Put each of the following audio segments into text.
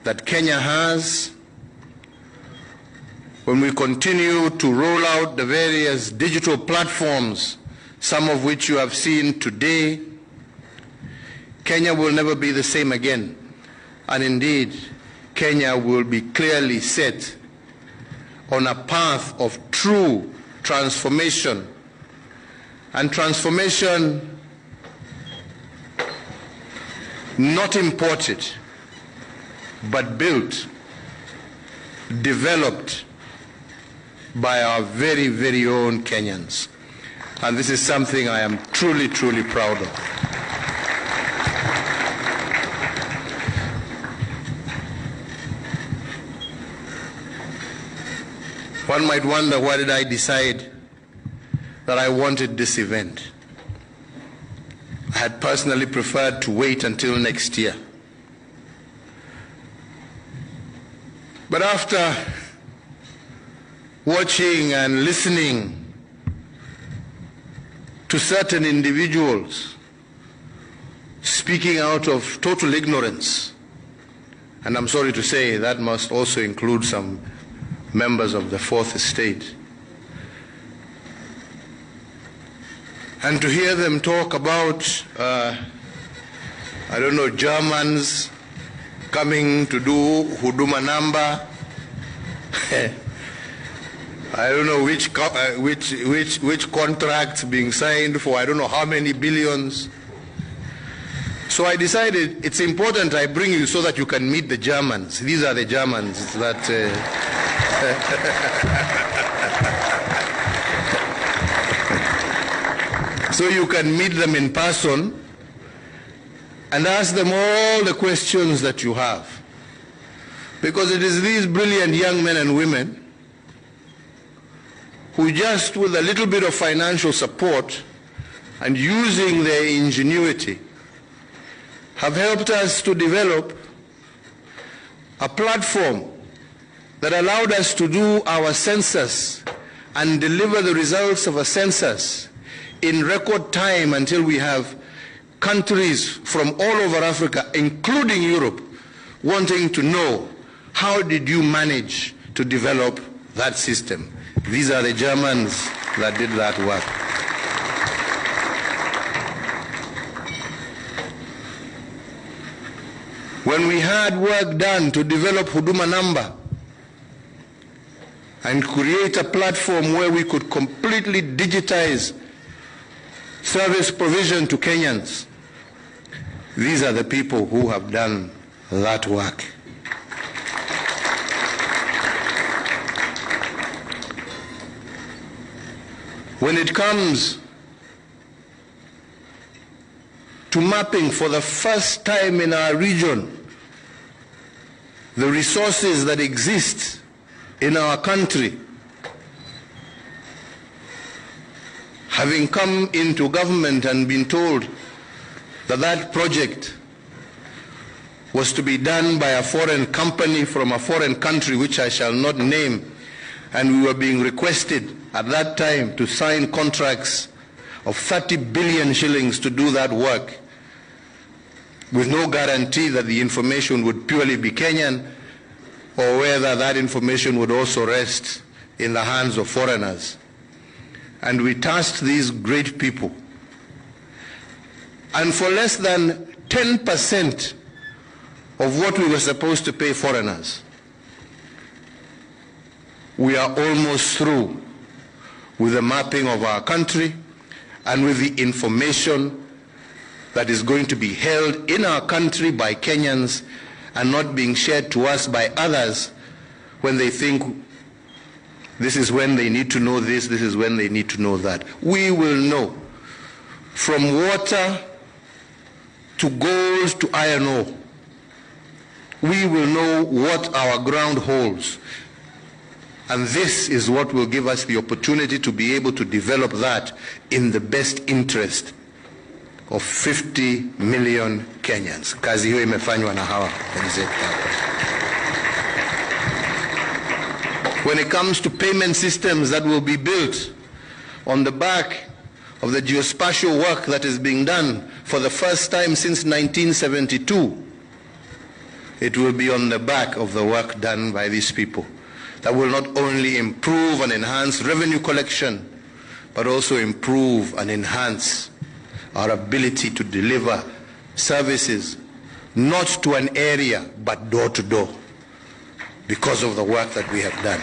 that Kenya has, when we continue to roll out the various digital platforms, some of which you have seen today, Kenya will never be the same again. And indeed, Kenya will be clearly set on a path of true transformation. And transformation not imported, but built, developed by our very, very own Kenyans. And this is something I am truly, truly proud of. One might wonder, why did I decide that I wanted this event? I had personally preferred to wait until next year. But after watching and listening to certain individuals speaking out of total ignorance, and I'm sorry to say that must also include some members of the Fourth Estate, and to hear them talk about, I don't know, Germans coming to do Huduma number, I don't know which contracts being signed for I don't know how many billions. So I decided it's important I bring you so that you can meet the Germans. These are the Germans that so you can meet them in person and ask them all the questions that you have. Because it is these brilliant young men and women who, just with a little bit of financial support and using their ingenuity, have helped us to develop a platform that allowed us to do our census and deliver the results of a census in record time, until we have countries from all over Africa, including Europe, wanting to know, how did you manage to develop that system? These are the Germans that did that work. When we had work done to develop Huduma number and create a platform where we could completely digitize service provision to Kenyans, these are the people who have done that work. When it comes to mapping for the first time in our region the resources that exist in our country, having come into government and been told that that project was to be done by a foreign company from a foreign country which I shall not name, and we were being requested at that time to sign contracts of 30 billion shillings to do that work, with no guarantee that the information would purely be Kenyan, or whether that information would also rest in the hands of foreigners. And we tasked these great people, and for less than 10% of what we were supposed to pay foreigners, we are almost through with the mapping of our country and with the information that is going to be held in our country by Kenyans and not being shared to us by others when they think this is when they need to know this, this is when they need to know that. We will know, from water to gold to iron ore. We will know what our ground holds. And this is what will give us the opportunity to be able to develop that in the best interest of 50 million Kenyans. Kazi hiyo imefanywa na hawa wenzetu. When it comes to payment systems that will be built on the back of the geospatial work that is being done for the first time since 1972, it will be on the back of the work done by these people that will not only improve and enhance revenue collection, but also improve and enhance our ability to deliver services, not to an area, but door to door, because of the work that we have done.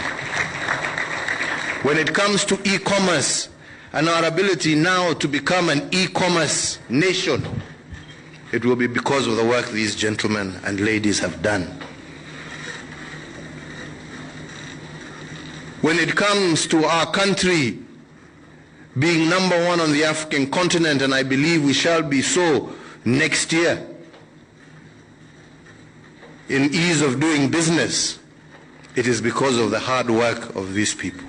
When it comes to e-commerce and our ability now to become an e-commerce nation, it will be because of the work these gentlemen and ladies have done. When it comes to our country being #1 on the African continent, and I believe we shall be so next year, in ease of doing business, it is because of the hard work of these people.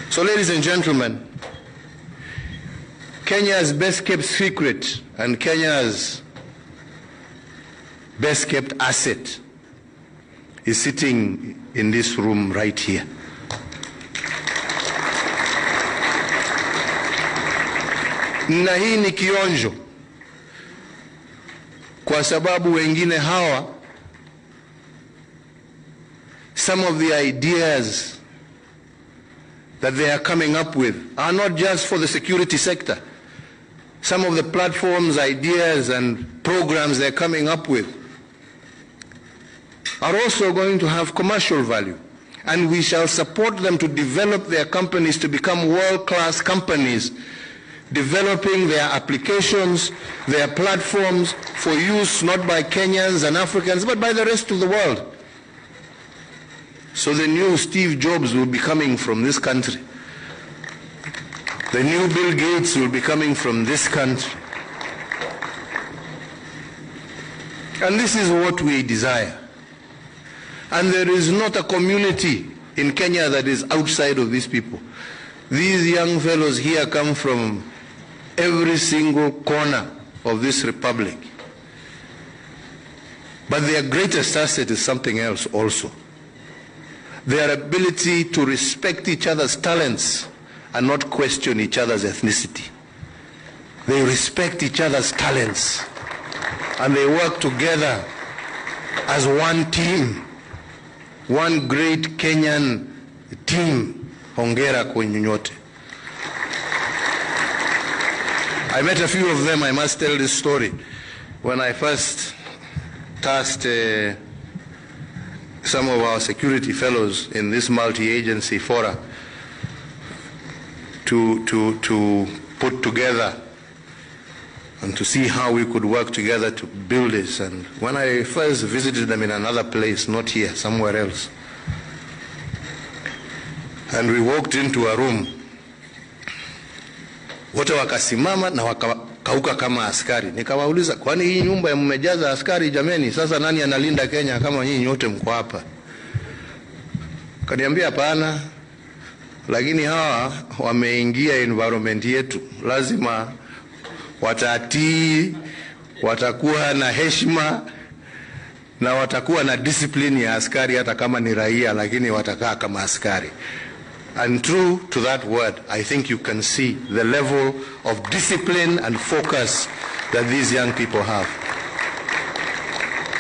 So, ladies and gentlemen, Kenya's best kept secret and Kenya's best kept asset is sitting in this room right here. Na hii ni kionjo, kwa sababu wengine hawa, some of the ideas that they are coming up with are not just for the security sector. Some of the platforms, ideas, and programs they're coming up with are also going to have commercial value. And we shall support them to develop their companies to become world-class companies, developing their applications, their platforms for use not by Kenyans and Africans, but by the rest of the world. So the new Steve Jobs will be coming from this country. The new Bill Gates will be coming from this country. And this is what we desire. And there is not a community in Kenya that is outside of these people. These young fellows here come from every single corner of this republic. But their greatest asset is something else also. Their ability to respect each other's talents and not question each other's ethnicity. They respect each other's talents and they work together as one team, one great Kenyan team. Hongera kwenyu nyote. I met a few of them. I must tell this story. When I first tasked some of our security fellows in this multi-agency fora to put together and to see how we could work together to build this. And when I first visited them in another place, not here, somewhere else, and we walked into a room, wote wakasimama na wakauka kama askari. Nikawauliza, kwani hii nyumba mmejaza askari jameni? Sasa nani analinda Kenya kama nyinyi wote mko hapa? Kaniambia hapana, lakini hawa wameingia environment yetu, lazima watatii, watakuwa na heshima na watakuwa na discipline ya askari, hata kama ni raia lakini watakaa kama askari. And true to that word, I think you can see the level of discipline and focus that these young people have.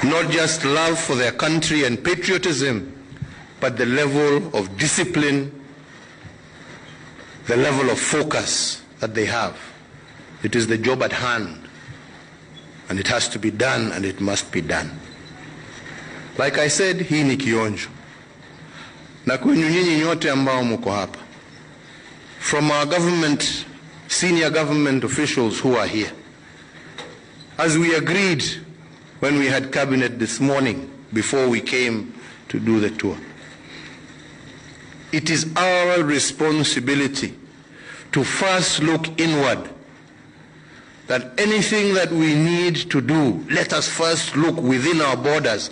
Not just love for their country and patriotism, but the level of discipline, the level of focus that they have. It is the job at hand, and it has to be done, and it must be done. Like I said, hii ni kionjo. Na kwenye nyinyi nyote ambao mko hapa, from our government, senior government officials who are here, as we agreed when we had cabinet this morning before we came to do the tour, it is our responsibility to first look inward, that anything that we need to do, let us first look within our borders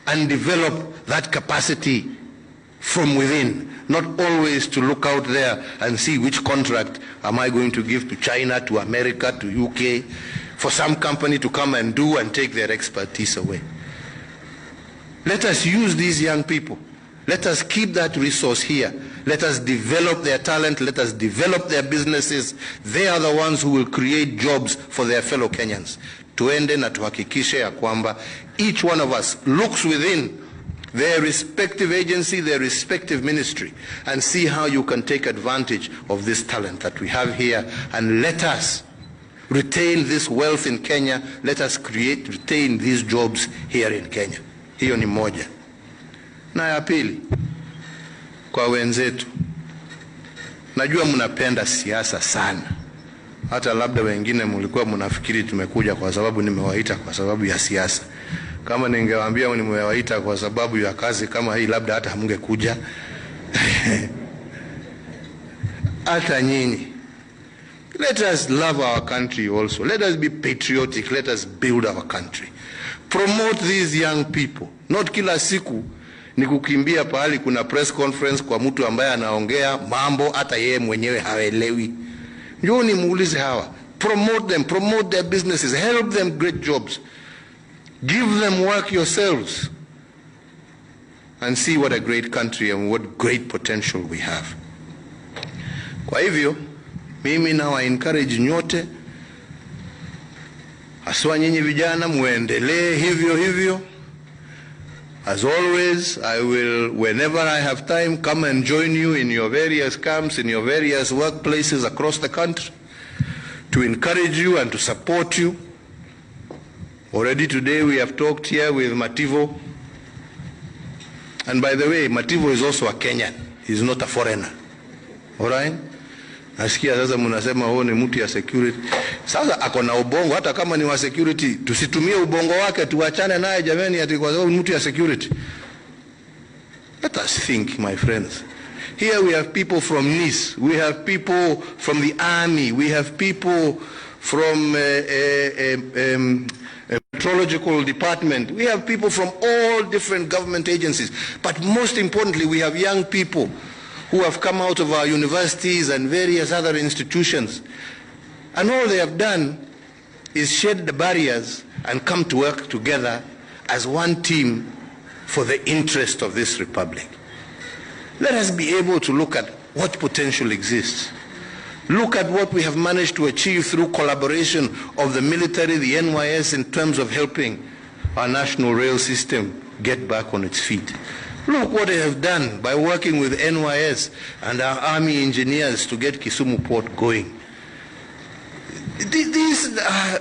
and develop that capacity from within, not always to look out there and see which contract am I going to give to China, to America, to UK, for some company to come and do and take their expertise away. Let us use these young people Let us keep that resource here. Let us develop their talent. Let us develop their businesses. They are the ones who will create jobs for their fellow Kenyans. Tuende na tuhakikishe ya kwamba each one of us looks within their respective agency, their respective ministry, and see how you can take advantage of this talent that we have here, and let us retain this wealth in Kenya. Let us retain these jobs here in Kenya. Hiyo ni moja. Na ya pili, kwa wenzetu, najua mnapenda siasa sana. Hata labda wengine mlikuwa mnafikiri tumekuja kwa sababu nimewaita kwa sababu ya siasa. Kama ningewaambia nimewaita kwa sababu ya kazi kama hii, labda hata hamngekuja. Hata nyinyi. Let us love our country also. Let us be patriotic. Let us build our country. Promote these young people. Not kila siku ni kukimbia pahali kuna press conference kwa mtu ambaye anaongea mambo hata yeye mwenyewe haelewi. Njoni muulize hawa. Promote them, promote their businesses, help them great jobs. Give them work yourselves and see what a great country and what great potential we have. Kwa hivyo, mimi na encourage nyote, haswa nyinyi vijana, muendelee hivyo hivyo. As always, I will, whenever I have time, come and join you in your various camps, in your various workplaces across the country, to encourage you and to support you. Already today we have talked here with Mativo. And by the way, Mativo is also a Kenyan. He's not a foreigner. All right? Nasikia sasa mnasema huo ni mtu ya security. Sasa ako na ubongo, hata kama ni wa security, tusitumie ubongo wake, tuachane naye jamani ati kwa sababu mtu ya security. Let us think, my friends. Here we have people from NIS, we have people from the army, we have people from meteorological department, we have people from all different government agencies. But most importantly, we have young people who have come out of our universities and various other institutions. And all they have done is shed the barriers and come to work together as one team for the interest of this republic. Let us be able to look at what potential exists. Look at what we have managed to achieve through collaboration of the military, the NYS, in terms of helping our national rail system get back on its feet. Look what they have done by working with NYS and our army engineers to get Kisumu Port going.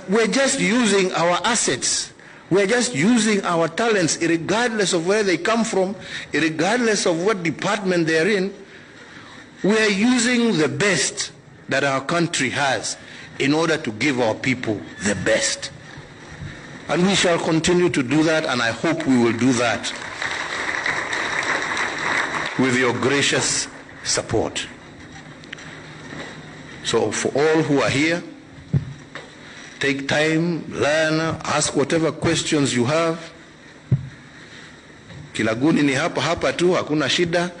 We're just using our assets. We're just using our talents, regardless of where they come from, regardless of what department they're in. We're using the best that our country has in order to give our people the best. And we shall continue to do that, and I hope we will do that with your gracious support. So for all who are here, take time, learn, ask whatever questions you have. Kilaguni ni hapa tu, hakuna shida.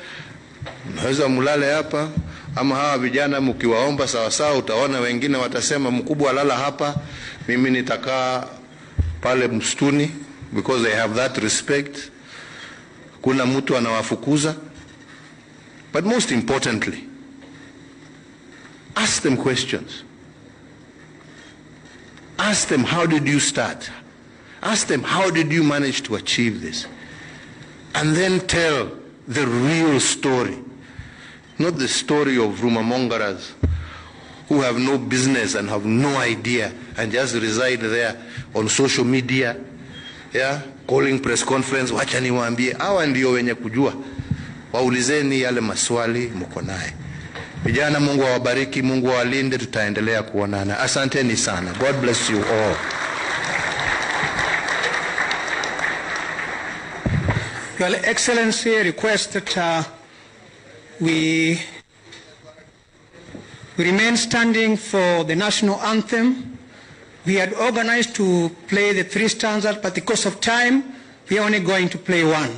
Mnaweza mulale hapa, ama hawa vijana mkiwaomba sawa sawa, utaona wengine watasema mkubwa lala hapa, mimi nitakaa pale msituni, because they have that respect. Kuna mtu anawafukuza. But most importantly, ask them questions. Ask them, how did you start? Ask them, how did you manage to achieve this? And then tell the real story. Not the story of rumamongerers who have no business and have no idea and just reside there on social media, yeah, calling press conference, wacha niwaambie. Hawa ndio wenye kujua. Waulizeni yale maswali mko naye. Vijana, Mungu awabariki, Mungu awalinde, tutaendelea kuonana. Asanteni sana. God bless you all. Your Excellency, request that we remain standing for the national anthem. We had organized to play the 3 stanzas, but because of time, we are only going to play one.